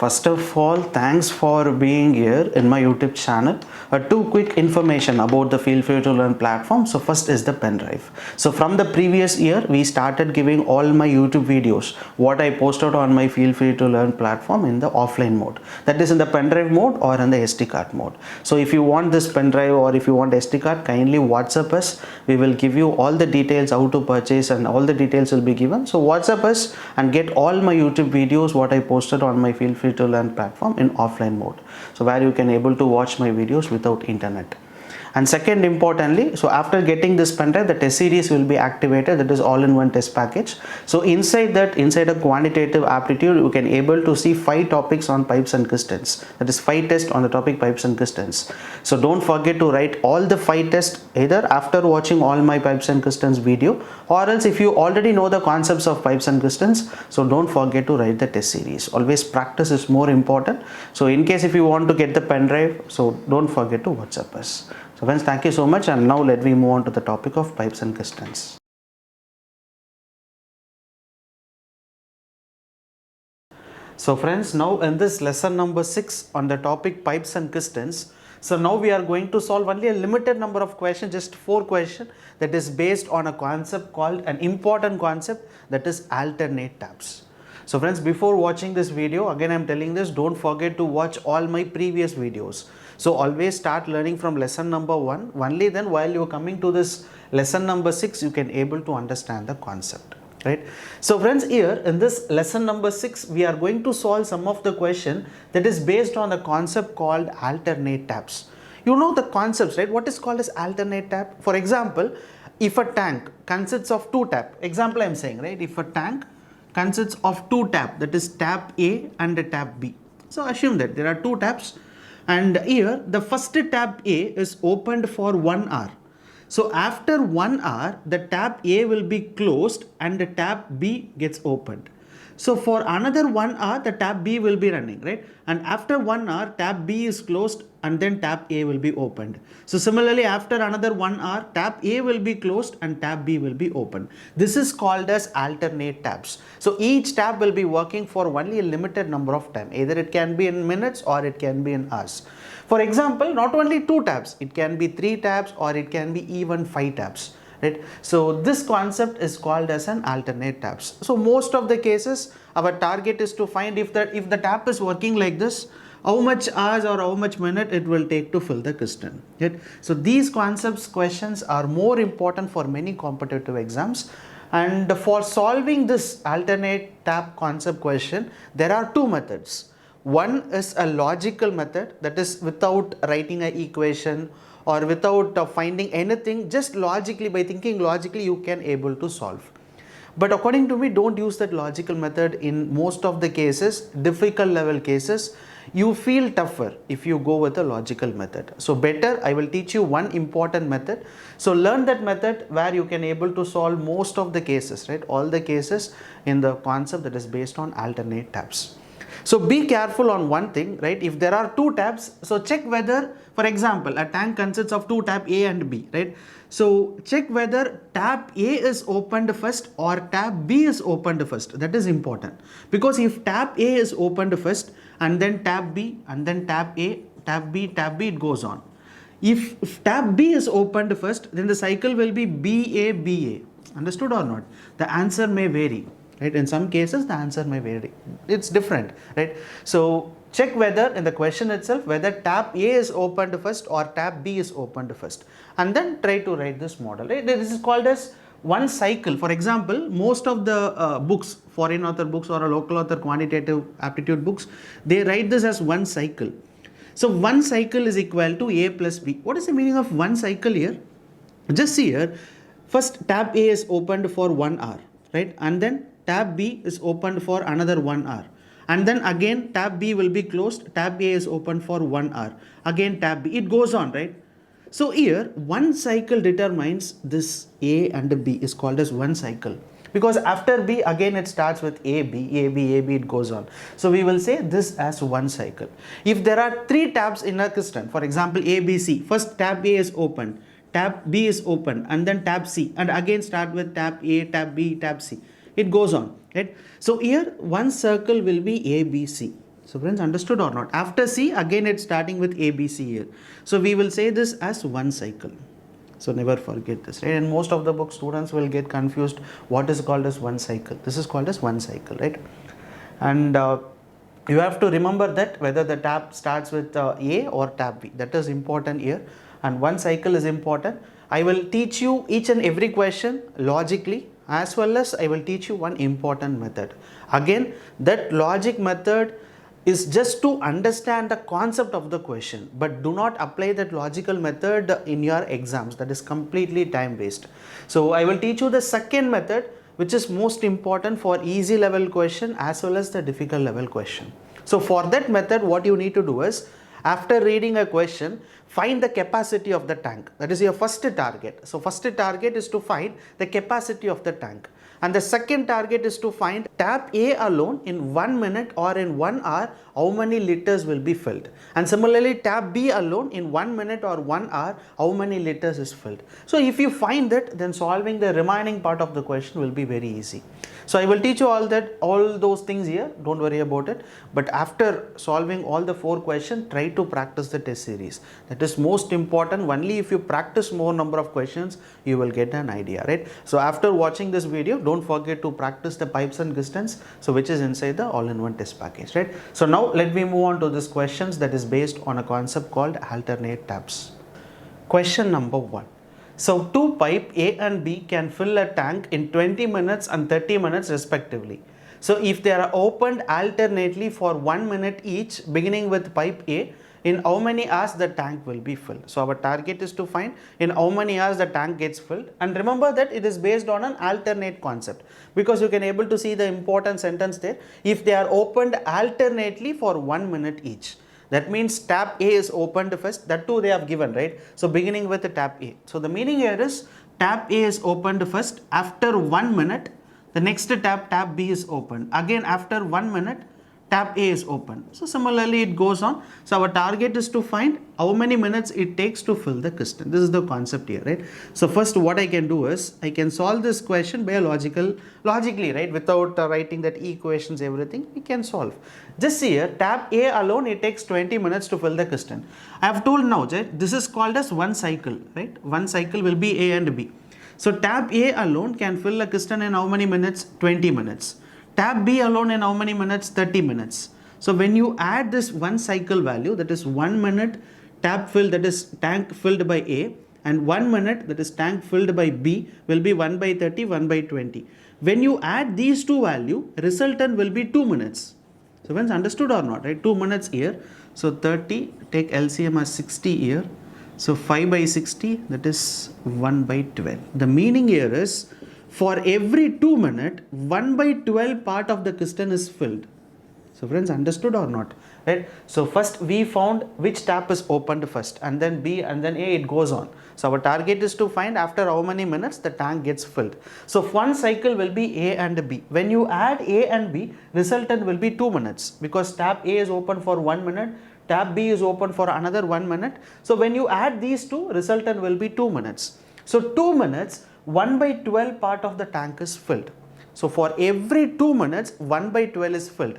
First of all, thanks for being here in my YouTube channel. Two quick information about the Feel Free to Learn platform. So first is the pen drive. So from the previous year, we started giving all my YouTube videos, what I posted on my Feel Free to Learn platform in the offline mode. That is in the pen drive mode or in the SD card mode. So if you want this pen drive or if you want SD card, kindly WhatsApp us. We will give you all the details how to purchase and all the details will be given. So WhatsApp us and get all my YouTube videos, what I posted on my Feel Free to Learn platform in offline mode, so where you can able to watch my videos without internet. And second, importantly, so after getting this pen drive, the test series will be activated. That is all-in-one test package. So inside a quantitative aptitude, you can able to see 5 topics on pipes and pistons. That is 5 tests on the topic pipes and pistons. So don't forget to write all the 5 tests either after watching all my pipes and pistons video, or else if you already know the concepts of pipes and pistons, so don't forget to write the test series. Always practice is more important. So in case if you want to get the pen drive, so don't forget to WhatsApp us. So friends, thank you so much, and now let me move on to the topic of pipes and pistons. So friends, now in this lesson number 6 on the topic pipes and pistons, so now we are going to solve only a limited number of questions, just 4 questions, that is based on a concept called an important concept, that is alternate taps. So friends, before watching this video, again I am telling this, don't forget to watch all my previous videos. So always start learning from lesson number 1. Only then while you are coming to this lesson number 6, you can able to understand the concept. Right? So friends, here in this lesson number 6, we are going to solve some of the question that is based on the concept called alternate taps. You know the concepts, right? What is called as alternate tap? For example, if a tank consists of 2 tap, example I am saying, right? If a tank consists of 2 tap, that is tap A and the tap B. So assume that there are 2 taps, and here the first tap A is opened for 1 hour. So after 1 hour, the tap A will be closed and the tap B gets opened. So for another 1 hour, the tap B will be running, right? And after 1 hour, tap B is closed and then tap A will be opened. So similarly, after another 1 hour, tap A will be closed and tap B will be opened. This is called as alternate taps. So each tap will be working for only a limited number of time. Either it can be in minutes or it can be in hours. For example, not only 2 taps, it can be 3 taps or it can be even 5 taps. Right? So this concept is called as an alternate taps. So most of the cases, our target is to find if the tap is working like this, how much hours or how much minute it will take to fill the cistern. Right? So these concepts questions are more important for many competitive exams. And for solving this alternate tap concept question, there are 2 methods. One is a logical method, that is without writing an equation or without finding anything, just logically, by thinking logically, you can able to solve. But according to me, don't use that logical method in most of the cases. Difficult level cases, you feel tougher if you go with a logical method. So better, I will teach you one important method. So learn that method where you can able to solve most of the cases, right? All the cases in the concept that is based on alternate taps. So be careful on one thing, right? If there are 2 taps, so check whether, for example, a tank consists of 2 tap A and B, right? So check whether tap A is opened first or tap B is opened first. That is important, because if tap A is opened first and then tap B and then tap A, tap B, it goes on. If tap B is opened first, then the cycle will be BA, BA. Understood or not? The answer may vary. Right? In some cases, the answer may vary. It's different, right? So check whether in the question itself, whether tap A is opened first or tap B is opened first, and then try to write this model. Right? This is called as one cycle. For example, most of the books, foreign author books or a local author quantitative aptitude books, they write this as one cycle. So one cycle is equal to A plus B. What is the meaning of one cycle here? Just see here. First, tap A is opened for 1 hour, right? And then tap B is opened for another 1 hour, and then again tap B will be closed, tap A is opened for 1 hour, again tap B, it goes on, right? So here one cycle determines this A and B is called as one cycle, because after B again it starts with AB, it goes on. So we will say this as one cycle. If there are 3 taps in a cistern, for example ABC, first tap A is opened, tap B is opened, and then tap C, and again start with tap A, tap B, tap C. It goes on, right? So here one circle will be ABC. So friends, understood or not? After C, again it's starting with A, B, C here. So we will say this as one cycle. So never forget this, right? And most of the book students will get confused what is called as one cycle. This is called as one cycle, right? And you have to remember that whether the tab starts with A or tab B. That is important here. And one cycle is important. I will teach you each and every question logically, as well as I will teach you one important method. Again, that logic method is just to understand the concept of the question, but do not apply that logical method in your exams. That is completely time waste. So I will teach you the second method, which is most important for easy level question as well as the difficult level question. So for that method, what you need to do is, after reading a question, find the capacity of the tank. That is your first target. So first target is to find the capacity of the tank. And the second target is to find tap A alone in 1 minute or in 1 hour, how many liters will be filled. And similarly, tap B alone in 1 minute or 1 hour, how many liters is filled. So if you find that, then solving the remaining part of the question will be very easy. So I will teach you all those things here, don't worry about it. But after solving all the 4 questions, try to practice the test series. That is most important. Only if you practice more number of questions, you will get an idea, right? So after watching this video, don't forget to practice the pipes and pistons, so which is inside the all-in-one test package, right? So now let me move on to this questions that is based on a concept called alternate taps. Question number 1. So two pipe A and B can fill a tank in 20 minutes and 30 minutes respectively. So if they are opened alternately for 1 minute each, beginning with pipe A, in how many hours the tank will be filled. So our target is to find in how many hours the tank gets filled. And remember that it is based on an alternate concept, because you can able to see the important sentence there. If they are opened alternately for 1 minute each. That means tap A is opened first, that too they have given, right? So beginning with the tap A. So the meaning here is tap A is opened first, after 1 minute, the next tap B is opened. Again after 1 minute, tap A is open. So similarly it goes on. So our target is to find how many minutes it takes to fill the cistern. This is the concept here, right? So first what I can do is, I can solve this question by logically, right? Without writing that equations, everything, we can solve. Just see here, tap A alone, it takes 20 minutes to fill the cistern. I have told now that this is called as one cycle, right? One cycle will be A and B. So tap A alone can fill a cistern in how many minutes? 20 minutes. Tap B alone in how many minutes? 30 minutes. So when you add this one cycle value, that is 1 minute tap filled, that is tank filled by A, and 1 minute, that is tank filled by B, will be 1 by 30, 1 by 20. When you add these two value, resultant will be 2 minutes. So friends, understood or not, right? 2 minutes here. So 30, take LCM as 60 here. So 5 by 60, that is 1 by 12. The meaning here is, for every 2 minutes, 1 by 12 part of the cistern is filled. So friends, understood or not, right? So first we found which tap is opened first, and then B and then A, it goes on. So our target is to find after how many minutes the tank gets filled. So one cycle will be A and B. When you add A and B, resultant will be 2 minutes, because tap A is open for 1 minute, tap B is open for another 1 minute. So when you add these two, resultant will be 2 minutes. So 2 minutes, 1 by 12 part of the tank is filled. So for every 2 minutes, 1 by 12 is filled.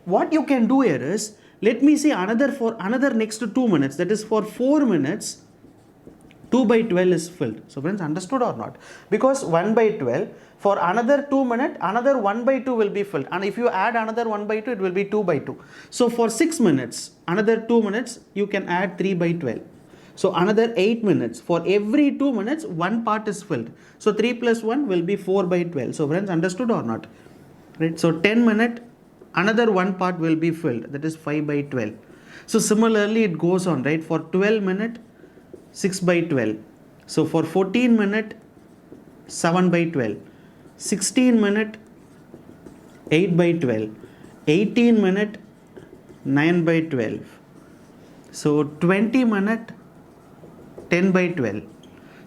What you can do here is, let me see another next 2 minutes, that is for 4 minutes, 2 by 12 is filled. So friends, understood or not? Because 1 by 12, for another 2 minutes, another 1 by 2 will be filled. And if you add another 1 by 2, it will be 2 by 2. So for 6 minutes, another 2 minutes, you can add 3 by 12. So another 8 minutes. For every 2 minutes, one part is filled. So 3 plus 1 will be 4 by 12. So friends, understood or not? Right? So 10 minutes, another one part will be filled. That is 5 by 12. So similarly, it goes on, right? For 12 minutes, 6 by 12. So for 14 minutes, 7 by 12. 16 minutes, 8 by 12. 18 minutes, 9 by 12. So 20 minutes, 10 by 12.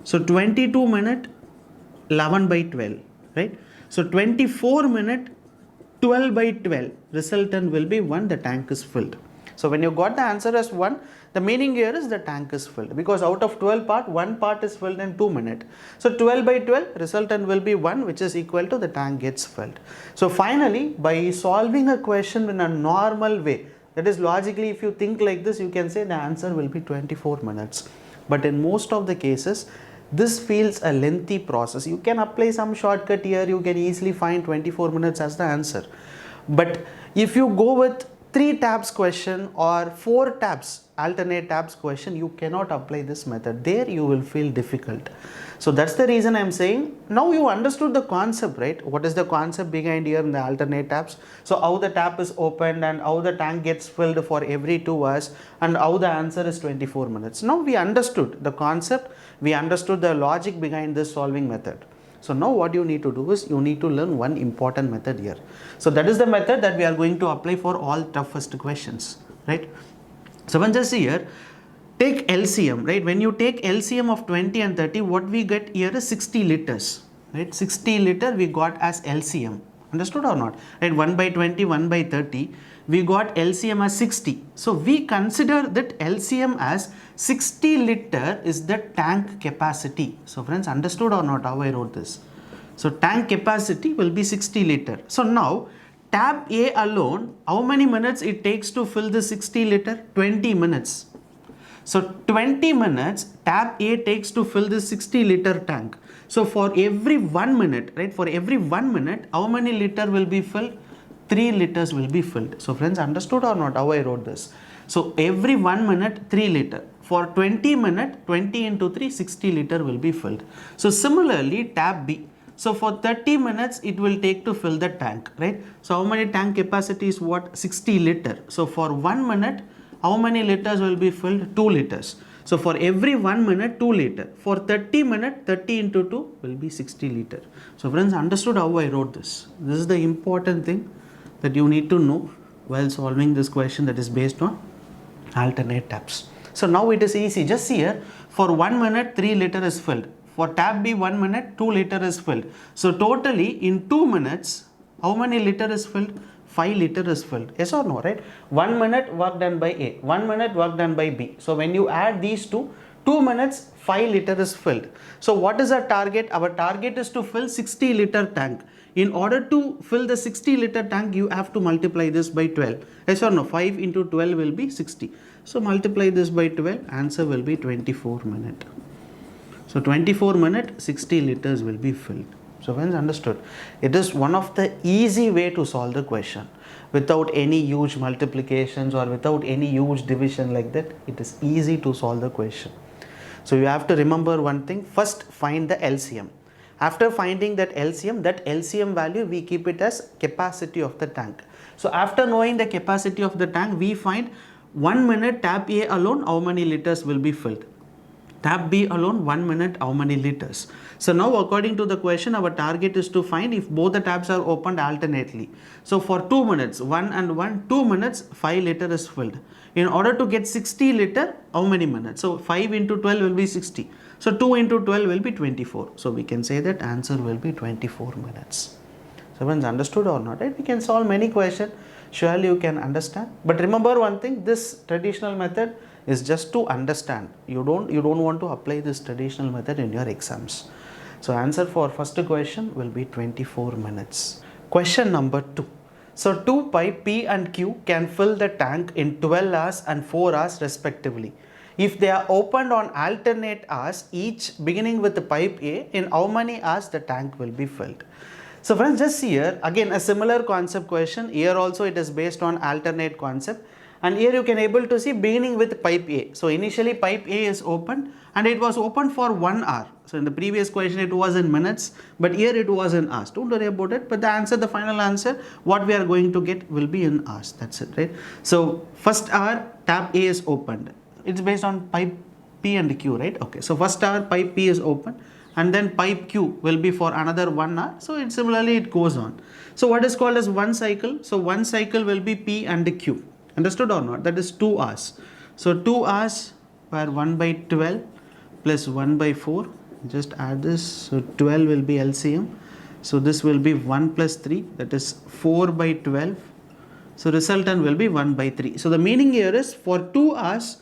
So 22 minutes, 11 by 12, right? So 24 minutes, 12 by 12. Resultant will be 1, the tank is filled. So when you got the answer as 1, the meaning here is the tank is filled, because out of 12 part, 1 part is filled in 2 minutes. So 12 by 12, resultant will be 1, which is equal to the tank gets filled. So finally, by solving a question in a normal way, That is, logically, if you think like this, you can say the answer will be 24 minutes. But in most of the cases, this feels a lengthy process. You can apply some shortcut here, you can easily find 24 minutes as the answer. But if you go with 3 tabs question or 4 tabs, alternate tabs question, you cannot apply this method. There you will feel difficult. So that's the reason I'm saying, now you understood the concept, right? What is the concept behind here in the alternate tabs? So how the tap is opened and how the tank gets filled for every 2 hours and how the answer is 24 minutes. Now we understood the concept, we understood the logic behind this solving method. So now what you need to do is you need to learn one important method here. So that is the method that we are going to apply for all toughest questions, right? So when just see here, take LCM, right? When you take LCM of 20 and 30, what we get here is 60 liters, right? 60 liter we got as LCM. Understood or not? Right? 1 by 20, 1 by 30. We got LCM as 60. So we consider that LCM as 60 liter is the tank capacity. So friends, understood or not how I wrote this? So tank capacity will be 60 liter. So now tab A alone, how many minutes it takes to fill the 60 liter? 20 minutes. So 20 minutes tab A takes to fill this 60 liter tank. So for every 1 minute, right? For every 1 minute, how many liter will be filled? 3 liters will be filled. So friends, understood or not how I wrote this? So every 1 minute, 3 liter. For 20 minutes, 20 into 3, 60 liter will be filled. So similarly, tab B. So for 30 minutes, it will take to fill the tank, right? So how many tank capacity is what? 60 liter. So for 1 minute, how many liters will be filled? 2 liters. So for every 1 minute, 2 liter. For 30 minutes, 30 into 2 will be 60 liter. So friends, understood how I wrote this? This is the important thing that you need to know while solving this question that is based on alternate tabs. So now it is easy. Just see here, for 1 minute, 3 liter is filled. For tab B, 1 minute, 2 liter is filled. So totally in 2 minutes, how many liter is filled? 5 liter is filled. Yes or no, right? 1 minute work done by A, 1 minute work done by B. So when you add these two, 2 minutes, 5 liter is filled. So what is our target? Our target is to fill 60 liter tank. In order to fill the 60 liter tank, you have to multiply this by 12. Yes or no? 5 into 12 will be 60. So multiply this by 12, answer will be 24 minutes. So 24 minutes, 60 liters will be filled. So friends, understood? It is one of the easy way to solve the question without any huge multiplications or without any huge division like that. It is easy to solve the question. So you have to remember one thing. First, find the LCM. After finding that LCM value, we keep it as capacity of the tank. So after knowing the capacity of the tank, we find 1 minute tab A alone, how many liters will be filled. Tab B alone, 1 minute, how many liters. So now according to the question, our target is to find if both the tabs are opened alternately. So for 2 minutes, 1 and 1, 2 minutes, 5 liter is filled. In order to get 60 liter, how many minutes? So 5 into 12 will be 60. So 2 into 12 will be 24. So we can say that answer will be 24 minutes. So friends, understood or not? Right? We can solve many questions. Surely you can understand. But remember one thing, this traditional method is just to understand. You don't want to apply this traditional method in your exams. So answer for first question will be 24 minutes. Question number 2. So 2 pipe P and Q can fill the tank in 12 hours and 4 hours respectively. If they are opened on alternate hours, each beginning with the pipe A, in how many hours the tank will be filled? So friends, just see here, again a similar concept question. Here also it is based on alternate concept. And here you can able to see beginning with pipe A. So initially pipe A is opened and it was opened for 1 hour. So in the previous question it was in minutes, but here it was in hours. Don't worry about it. But the answer, the final answer, what we are going to get will be in hours. That's it, right? So first hour tab A is opened. It's based on pipe P and Q, right? Okay. So first hour pipe P is open and then pipe Q will be for another 1 hour. So it similarly it goes on. So what is called as one cycle? So one cycle will be P and Q. Understood or not? That is 2 hours. So 2 hours were 1 by 12 plus 1 by 4. Just add this. So 12 will be LCM. So this will be 1 plus 3. That is 4 by 12. So resultant will be 1 by 3. So the meaning here is for 2 hours,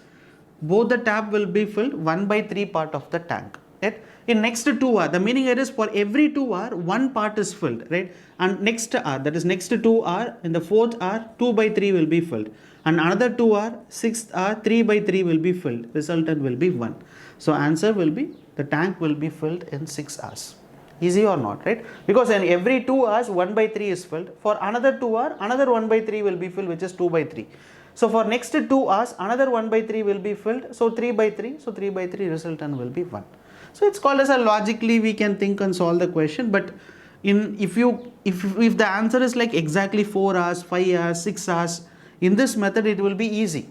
both the tap will be filled 1 by 3 part of the tank. Right? In next 2 hours, the meaning here is for every 2 hours, 1 part is filled, right? And next hour, that is next 2 hours, in the 4th hour, 2 by 3 will be filled. and another 2 hour, 6 hour, 3 by 3 will be filled. Resultant will be 1. So answer will be, the tank will be filled in 6 hours. Easy or not, right? Because in every 2 hours 1 by 3 is filled. For another 2 hour, another 1 by 3 will be filled, which is 2 by 3. So for next 2 hours, another 1 by 3 will be filled. So 3 by 3. So 3 by 3 resultant will be 1. So it's called as a logically we can think and solve the question. But if the answer is like exactly 4 hours, 5 hours, 6 hours, in this method it will be easy.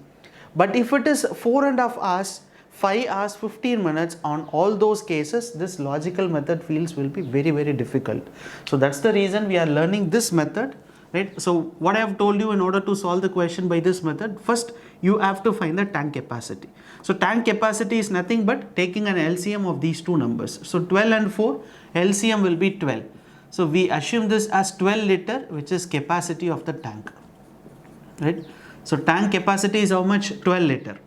But if it is 4.5 hours, 5 hours, 15 minutes, on all those cases, this logical method fields will be very, very difficult. So that's the reason we are learning this method, right? So what I have told you, in order to solve the question by this method, first you have to find the tank capacity. So tank capacity is nothing but taking an LCM of these two numbers. So 12 and 4, LCM will be 12. So we assume this as 12 liter, which is capacity of the tank, right? So tank capacity is how much? 12 liter.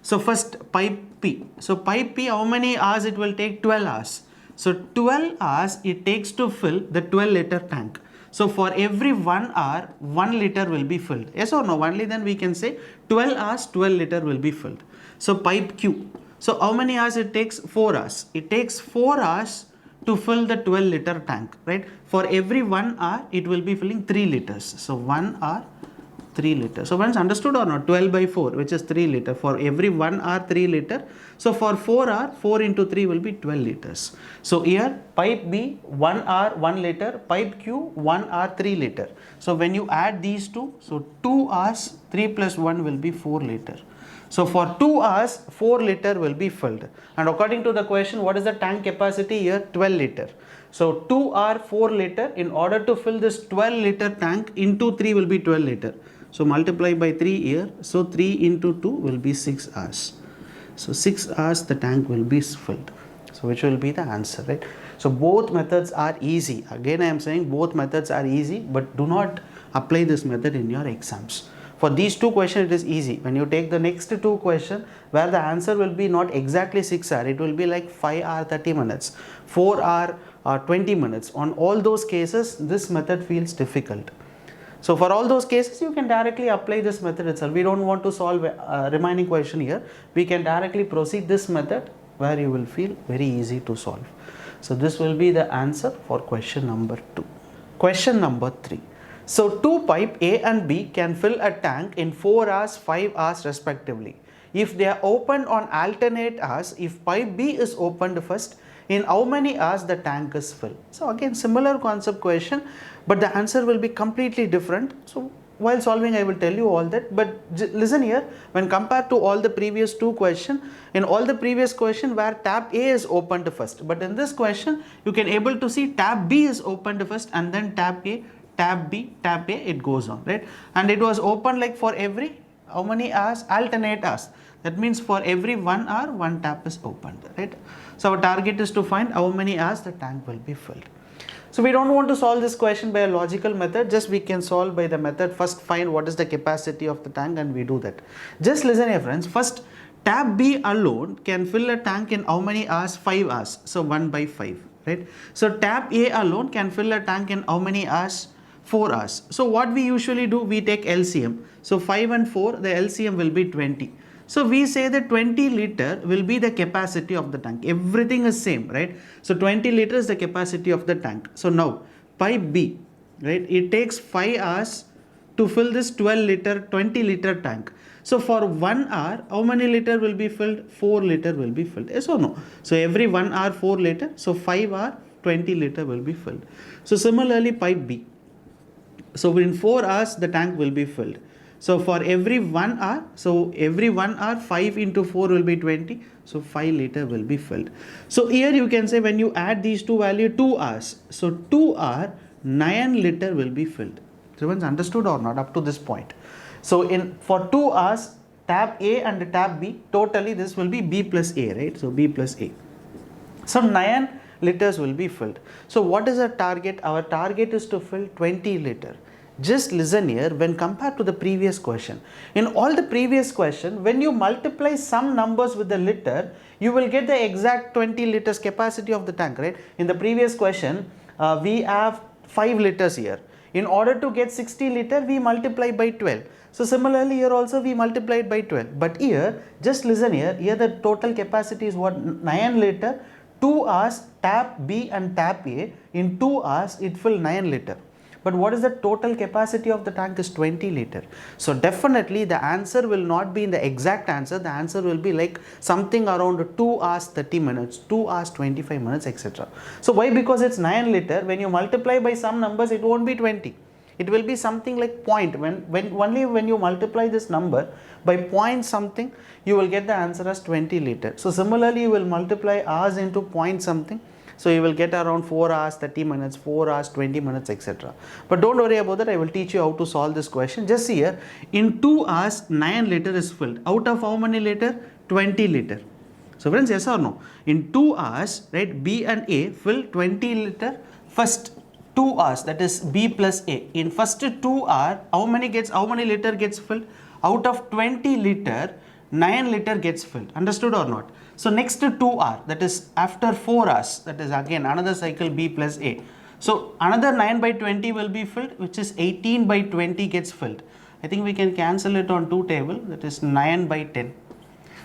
So first pipe P. So pipe P, how many hours it will take? 12 hours. So 12 hours it takes to fill the 12 liter tank. So for every 1 hour, 1 liter will be filled. Yes or no? Only then we can say 12 hours, 12 liter will be filled. So pipe Q. So how many hours it takes? 4 hours. It takes 4 hours to fill the 12 liter tank, right? For every 1 hour, it will be filling 3 liters. So 1 hour, 3 liters. So once understood or not? 12 by 4, which is 3 liter. For every 1 hour, 3 liter. So for 4 hour, 4 into 3 will be 12 liters. So here pipe B, 1 hour, 1 liter. Pipe Q, 1 hour, 3 liter. So when you add these two, so 2 hours, 3 plus 1 will be 4 liter. So for 2 hours, 4 liter will be filled. And according to the question, what is the tank capacity here? 12 liter. So 2 hour, 4 liter. In order to fill this 12 liter tank, into 3 will be 12 liter. So multiply by 3 here. So 3 into 2 will be 6 hours. So 6 hours the tank will be filled. So which will be the answer, right? So both methods are easy. Again I am saying both methods are easy, but do not apply this method in your exams. For these two questions it is easy. When you take the next two questions where the answer will be not exactly 6 hours, it will be like 5 hour 30 minutes, 4 hour 20 minutes. On all those cases this method feels difficult. So for all those cases you can directly apply this method itself. We don't want to solve remaining question here. We can directly proceed this method where you will feel very easy to solve. So this will be the answer for question number 2. Question number 3. So two pipe A and B can fill a tank in 4 hours, 5 hours respectively. If they are opened on alternate hours, if pipe B is opened first, in how many hours the tank is filled? So again similar concept question, but the answer will be completely different. So while solving I will tell you all that, but listen here, when compared to all the previous two questions, in all the previous question where tab A is opened first, but in this question you can able to see tab B is opened first and then tab A, tab B, tab A, it goes on, right? And it was open like for every how many hours? Alternate hours. That means for every 1 hour, 1 tap is opened, right? So our target is to find how many hours the tank will be filled. So we don't want to solve this question by a logical method, just we can solve by the method first find what is the capacity of the tank and we do that. Just listen here friends, first tab B alone can fill a tank in how many hours? 5 hours. So 1 by 5, right? So tab A alone can fill a tank in how many hours? 4 hours. So what we usually do, we take LCM. So 5 and 4, the LCM will be 20. So we say that 20 liter will be the capacity of the tank. Everything is same, right? So 20 liter is the capacity of the tank. So now pipe B, right? It takes 5 hours to fill this 12 liter, 20 liter tank. So for 1 hour, how many liter will be filled? 4 liter will be filled. Yes or no? So every 1 hour 4 liter. So 5 hour 20 liter will be filled. So similarly pipe B. So in 4 hours the tank will be filled. So for every 1 hour, so every 1 hour 5 into 4 will be 20. So 5 liter will be filled. So here you can say when you add these two values, 2 hours. So 2 hour 9 liter will be filled. So everyone's understood or not up to this point? So for 2 hours tab A and tab B, totally this will be B plus A, right? So B plus A. So 9 liters will be filled. So what is our target? Our target is to fill 20 liter. Just listen here, when compared to the previous question, in all the previous question, when you multiply some numbers with the liter, you will get the exact 20 liters capacity of the tank, right? In the previous question, we have 5 liters here. In order to get 60 liter, we multiply by 12. So similarly here also we multiplied by 12. But here, just listen here, here the total capacity is what? 9 liter. 2 hours tap B and tap A, in 2 hours it filled 9 liter. But what is the total capacity of the tank is 20 liter. So definitely the answer will not be in the exact answer. The answer will be like something around 2 hours 30 minutes, 2 hours 25 minutes, etc. So why? Because it's 9 liter. When you multiply by some numbers, it won't be 20. It will be something like point. Only when you multiply this number by point something, you will get the answer as 20 liter. So similarly, you will multiply hours into point something. So you will get around 4 hours 30 minutes, 4 hours 20 minutes, etc. But don't worry about that. I will teach you how to solve this question. Just see here, in 2 hours 9 liter is filled. Out of how many liter? 20 liter. So friends, yes or no? In 2 hours, right, B and A fill 20 liter. First 2 hours, that is B plus A. In first 2 hours, how many liter gets filled? Out of 20 liter, 9 liter gets filled. Understood or not? So next 2 hours, that is after 4 hours, that is again another cycle B plus A. So another 9 by 20 will be filled, which is 18 by 20 gets filled. I think we can cancel it on 2 table, that is 9 by 10.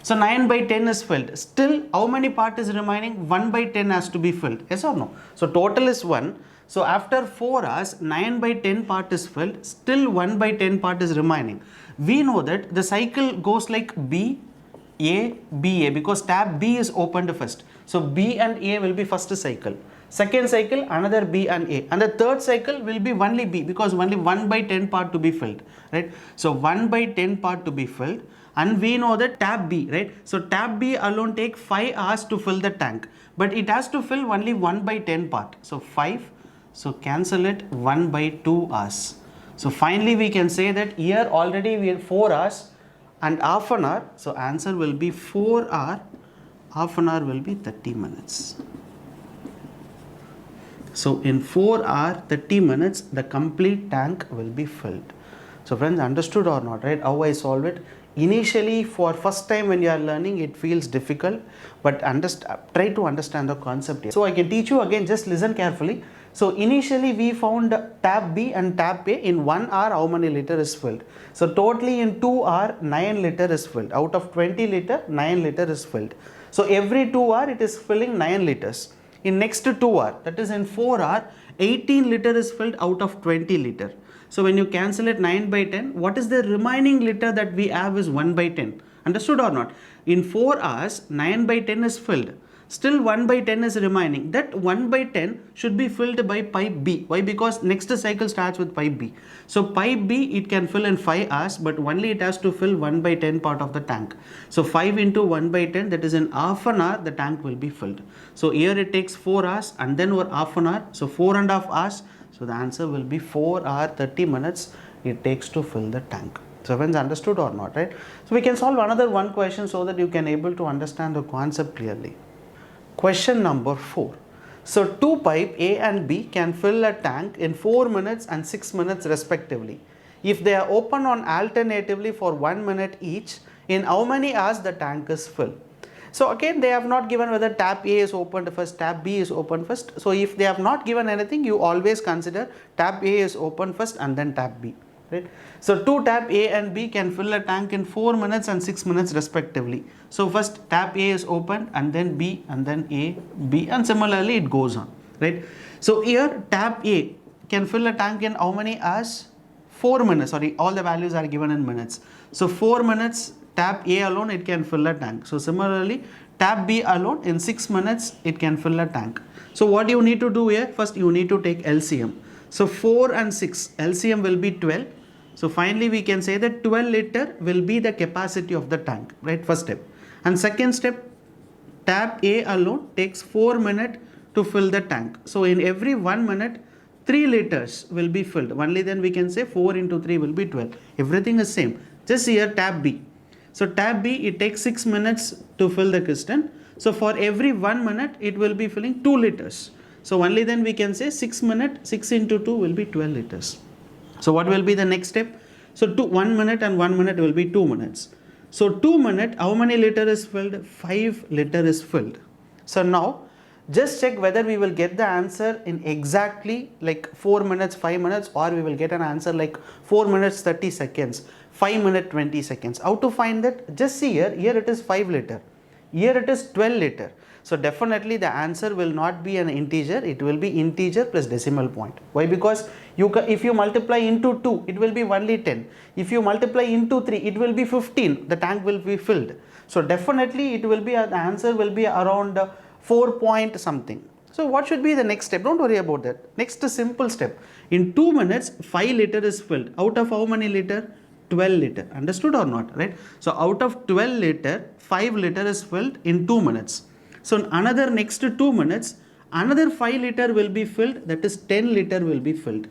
So 9 by 10 is filled. Still, how many part is remaining? 1 by 10 has to be filled. Yes or no? So total is 1. So after 4 hours, 9 by 10 part is filled. Still 1 by 10 part is remaining. We know that the cycle goes like B, A, B, A, because tab B is opened first. So B and A will be first cycle. Second cycle, another B and A. And the third cycle will be only B, because only 1 by 10 part to be filled. Right? So 1 by 10 part to be filled. And we know that tab B, right? So tab B alone take 5 hours to fill the tank. But it has to fill only 1 by 10 part. So 5. So cancel it, 1 by 2 hours. So finally we can say that here already we have 4 hours and half an hour. So answer will be 4 hour, half an hour will be 30 minutes. So in 4 hour 30 minutes the complete tank will be filled. So friends, understood or not, right? How I solve it? Initially, for first time when you are learning, it feels difficult, but try to understand the concept here. So I can teach you again, just listen carefully. So initially we found tab B and tab A. In 1 hour how many liter is filled? So totally in 2 hour 9 liter is filled. Out of 20 liter 9 liter is filled. So every 2 hour it is filling 9 liters. In next 2 hour, that is in 4 hour, 18 liter is filled out of 20 liter. So when you cancel it 9 by 10, what is the remaining liter that we have is 1 by 10. Understood or not? In 4 hours, 9 by 10 is filled. Still 1 by 10 is remaining. That 1 by 10 should be filled by pipe B. Why? Because next cycle starts with pipe B. So pipe B, it can fill in 5 hours, but only it has to fill 1 by 10 part of the tank. So 5 into 1 by 10, that is in half an hour, the tank will be filled. So here it takes 4 hours and then over half an hour. So 4.5 hours. So the answer will be 4 hour 30 minutes it takes to fill the tank. So friends, understood or not, right? So we can solve another one question so that you can able to understand the concept clearly. Question number 4. So two pipe A and B can fill a tank in 4 minutes and 6 minutes respectively. If they are open on alternatively for 1 minute each, in how many hours the tank is filled? So again, they have not given whether tap A is opened first, tap B is opened first. So if they have not given anything, you always consider tap A is open first and then tap B. Right? So two tap A and B can fill a tank in 4 minutes and 6 minutes respectively. So first tap A is opened and then B and then A, B, and similarly it goes on. Right? So here tap A can fill a tank in how many hours? 4 minutes. Sorry, all the values are given in minutes. So 4 minutes. Tap A alone it can fill a tank. So similarly tap B alone in 6 minutes it can fill a tank. So what you need to do here, first you need to take LCM. So 4 and 6 LCM will be 12. So finally we can say that 12 liter will be the capacity of the tank, right? First step. And second step, tap A alone takes 4 minutes to fill the tank. So in every 1 minute 3 liters will be filled. Only then we can say 4 into 3 will be 12. Everything is same. Just here tap B. So tab B, it takes 6 minutes to fill the cistern. So for every 1 minute, it will be filling 2 liters. So only then we can say 6 minutes, 6 into 2 will be 12 liters. So what will be the next step? So 1 minute and 1 minute will be 2 minutes. So 2 minutes, how many liter is filled? 5 liter is filled. So now, just check whether we will get the answer in exactly like 4 minutes, 5 minutes, or we will get an answer like 4 minutes, 30 seconds. 5 minutes 20 seconds. How to find that? Just see here, here it is 5 liter, here it is 12 liter. So definitely the answer will not be an integer, it will be integer plus decimal point. Why? Because if you multiply into 2, it will be only 10. If you multiply into 3, it will be 15. The tank will be filled. So definitely it will be, the answer will be around 4 point something. So what should be the next step? Don't worry about that. Next simple step. In 2 minutes, 5 liter is filled. Out of how many liter? 12 liter. Understood or not? Right? So out of 12 liter, 5 liter is filled in 2 minutes. So in another next 2 minutes, another 5 liter will be filled, that is 10 liter will be filled.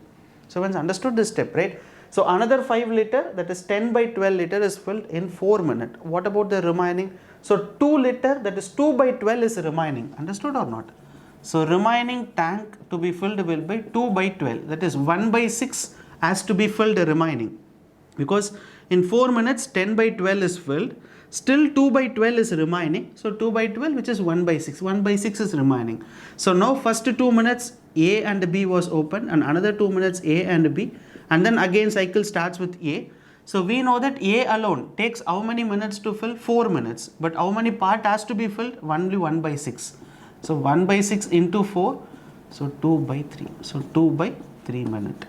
So once understood this step, right? So another 5 liter, that is 10 by 12 liter is filled in 4 minutes. What about the remaining? So 2 liter, that is 2 by 12 is remaining. Understood or not? So remaining tank to be filled will be 2 by 12, that is 1 by 6 has to be filled remaining. Because in 4 minutes 10 by 12 is filled, still 2 by 12 is remaining. So 2 by 12, which is 1 by 6, 1 by 6 is remaining. So now first 2 minutes A and B was open, and another 2 minutes A and B, and then again cycle starts with A. So we know that A alone takes how many minutes to fill? 4 minutes. But how many part has to be filled? Only 1 by 6. So 1 by 6 into 4, so 2 by 3. So 2 by 3 minute.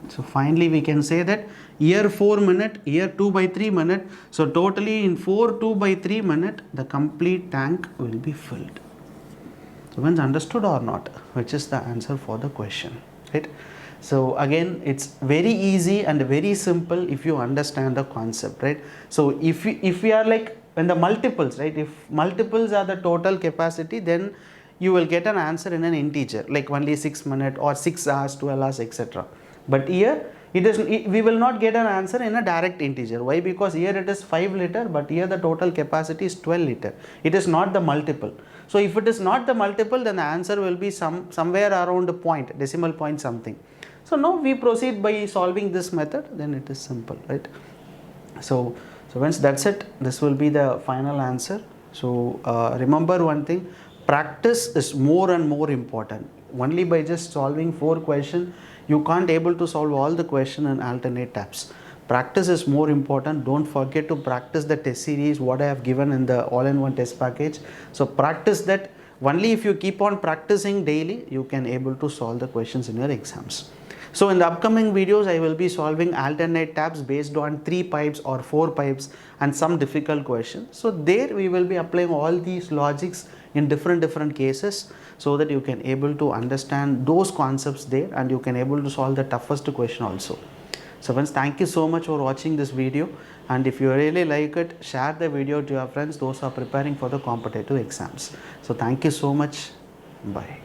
So finally we can say that here 4 minute, here 2 by 3 minute. So totally in 2 by 3 minute, the complete tank will be filled. So once understood or not, which is the answer for the question, right? So again, it's very easy and very simple if you understand the concept, right? So if we are like, when the multiples, right? If multiples are the total capacity, then you will get an answer in an integer, like only 6 minutes or 6 hours, 12 hours, etc. But here we will not get an answer in a direct integer. Why? Because here it is 5 liter, but here the total capacity is 12 liter. It is not the multiple. So if it is not the multiple, then the answer will be somewhere around a point, decimal point something. So now we proceed by solving this method, then it is simple, right? So once that's it, this will be the final answer. So remember one thing, practice is more and more important. Only by just solving 4 questions, you can't able to solve all the question in alternate tabs. Practice is more important. Don't forget to practice the test series what I have given in the all-in-one test package. So practice that. Only if you keep on practicing daily, you can able to solve the questions in your exams. So in the upcoming videos, I will be solving alternate tabs based on 3 pipes or 4 pipes and some difficult questions. So there we will be applying all these logics in different cases, so that you can able to understand those concepts there, and you can able to solve the toughest question also. So friends, thank you so much for watching this video, and if you really like it, share the video to your friends, those who are preparing for the competitive exams. So thank you so much. Bye.